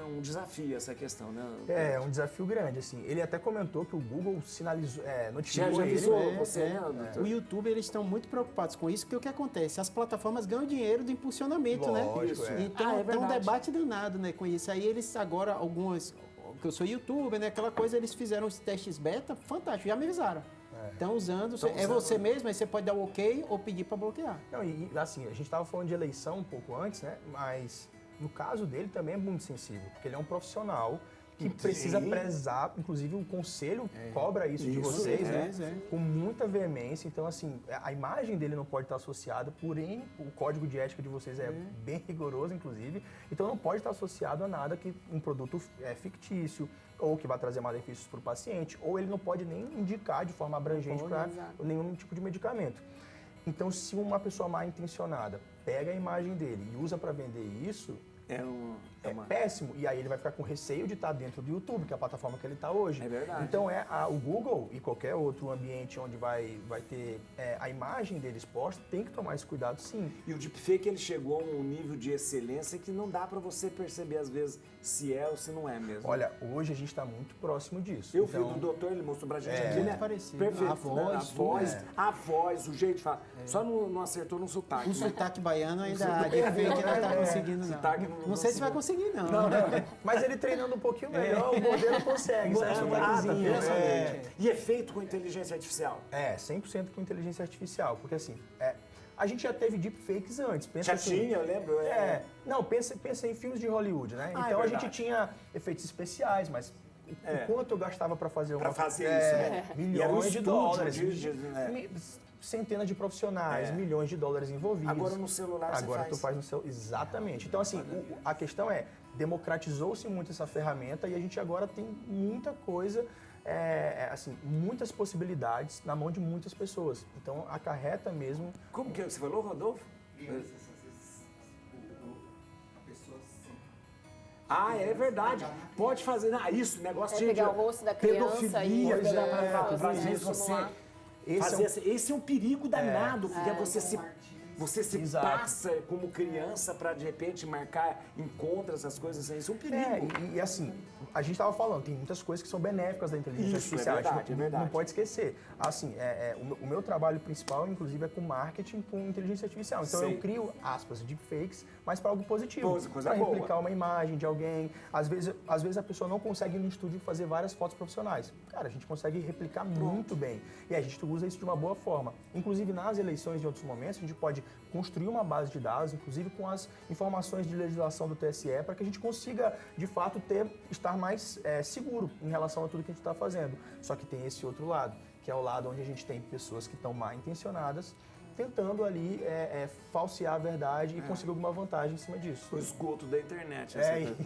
Um desafio essa questão, né? É um desafio grande, assim. Ele até comentou que o Google sinalizou, notificou Já ele. avisou você, né, doutor? O YouTube, eles estão muito preocupados com isso, porque o que acontece? As plataformas ganham dinheiro do impulsionamento, Lógico, né? é. Então, Ah, é tem um verdade. debate danado, né, com isso. Aí eles agora, algumas, que eu sou youtuber, né, aquela coisa, eles fizeram os testes beta, fantástico, já me avisaram. Estão usando, você mesmo, aí você pode dar o ok ou pedir para bloquear. Não, e assim, a gente estava falando de eleição um pouco antes, né? Mas no caso dele também é muito sensível, porque ele é um profissional que precisa prezar, inclusive o conselho cobra isso de vocês, né? Com muita veemência. Então, assim, a imagem dele não pode estar associada, porém, o código de ética de vocês é bem rigoroso, inclusive. Então, não pode estar associado a nada que um produto é fictício, ou que vai trazer malefícios para o paciente, ou ele não pode nem indicar de forma abrangente para nenhum tipo de medicamento. Então, se uma pessoa mal intencionada pega a imagem dele e usa para vender isso, é péssimo. E aí ele vai ficar com receio de estar dentro do YouTube, que é a plataforma que ele está hoje. É verdade. Então, o Google e qualquer outro ambiente onde vai ter a imagem dele exposta, tem que tomar esse cuidado, sim. E o deepfake, ele chegou a um nível de excelência que não dá para você perceber, às vezes, se é ou se não é mesmo. Olha, hoje a gente está muito próximo disso. Eu vi do doutor, ele mostrou pra gente aqui, né? muito parecido. Perfeito. A voz, a voz, o jeito de falar. Só não acertou no sotaque. O né? sotaque baiano ainda, a deepfake ainda tá conseguindo, não. Sotaque Não sei se vai conseguir, não. Mas ele treinando um pouquinho melhor, o modelo consegue, sabe? sotaquezinho, E é feito com inteligência artificial. 100% com inteligência artificial, porque assim, a gente já teve deepfakes antes. Pensa Já assim, tinha, eu lembro. Não, pensa em filmes de Hollywood, né? Ah, então é a gente verdade. tinha efeitos especiais, mas o quanto eu gastava para fazer Pra uma fazer isso, né? E era um milhões de estúdio dólares, né? centenas de profissionais, milhões de dólares envolvidos. Agora no celular você Agora faz. tu faz no celular, exatamente. Então assim, a questão é, democratizou-se muito essa ferramenta e a gente agora tem muita coisa, assim, muitas possibilidades na mão de muitas pessoas. Então acarreta mesmo. Como que você falou, Rodolfo? Ah, é verdade. Pode fazer. Isso, negócio de pegar o rosto da criança pedofilia, e pra vezes você simular. esse é um perigo danado, porque você se Exato. passa como criança para de repente marcar encontros, essas coisas assim. Isso é um perigo. E assim, a gente estava falando, tem muitas coisas que são benéficas da inteligência Isso, é artificial. verdade, a gente é verdade. não pode esquecer. Assim, o meu trabalho principal, inclusive, é com marketing com inteligência artificial. Então Sei. eu crio, aspas, deepfakes, mas para algo positivo. Coisa Para boa. replicar uma imagem de alguém. Às vezes a pessoa não consegue ir no estúdio fazer várias fotos profissionais. Cara, a gente consegue replicar muito bem. E a gente usa isso de uma boa forma. Inclusive, nas eleições, em outros momentos, a gente pode construir uma base de dados, inclusive com as informações de legislação do TSE, para que a gente consiga, de fato, estar mais seguro em relação a tudo que a gente está fazendo. Só que tem esse outro lado, que é o lado onde a gente tem pessoas que estão mal intencionadas, tentando ali falsear a verdade e conseguir alguma vantagem em cima disso. O esgoto da internet. Gente,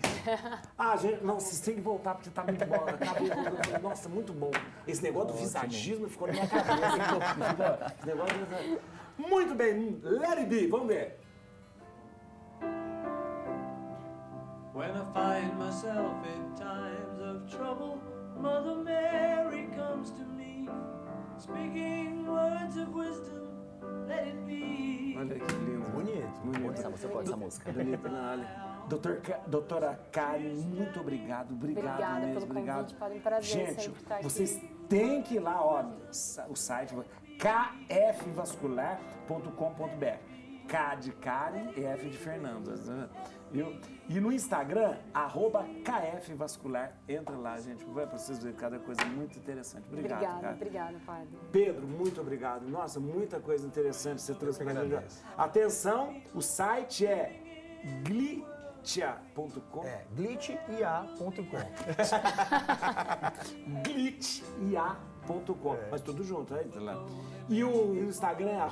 não, vocês têm que voltar porque tá muito bom. Nossa, muito bom. Esse negócio do visagismo ficou na minha cabeça. Esse negócio muito bem, let it be, vamos ver. When I find myself in times of trouble, Mother Mary comes to me, speaking words of wisdom, let it be. Olha que lindo. Bonito. Você pode essa música. Bonito, não, olha. Doutora Karen, muito obrado. Obrigada mesmo, pelo obrigado. convite, Padre, um prazer Gente, sempre estar aqui. vocês têm que ir lá, ó, o site kfvascular.com.br. K de Karen e F de Fernando. Viu? E no Instagram, @KF Vascular. Entra lá, gente. Vai para vocês verem cada coisa muito interessante. Obrigado, Obrigada, cara. obrigada, padre. Pedro, muito obrigado. Nossa, muita coisa interessante você trouxe pra gente. agradeço. Atenção, o site é glitchia.com. glitchia.com. glitchia.com. Mas tudo junto, aí, tá lá. E o Instagram é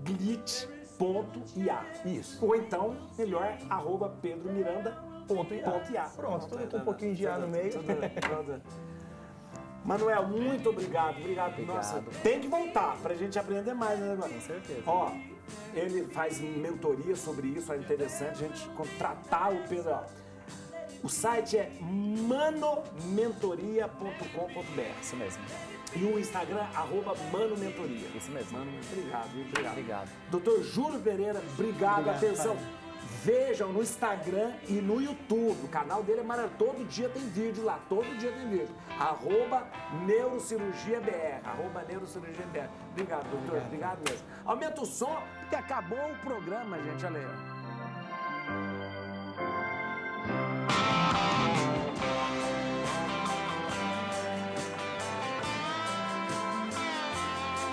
@glitch.ia. Isso. Ou então, melhor, @pedromiranda.ia. Pronto, tudo com um pouquinho de A no meio. Tudo. Manuel, muito obrigado. Obrigado. Nossa, tem que voltar pra gente aprender mais, né, agora? Com certeza. Ó, ele faz mentoria sobre isso, é interessante a gente contratar o Pedro. Ó. O site é manomentoria.com.br. Isso mesmo. E o Instagram, @manomentoria. Isso mesmo. Mano, obrigado, viu? Obrigado. Obrigado. Doutor Júlio Pereira, obrigado. Atenção. Vejam no Instagram e no YouTube. O canal dele é maravilhoso. Todo dia tem vídeo lá. Todo dia tem vídeo. @neurocirurgiabr. @neurocirurgiabr. Obrigado, doutor. Obrigado mesmo. Aumenta o som, porque acabou o programa, gente. Olha aí.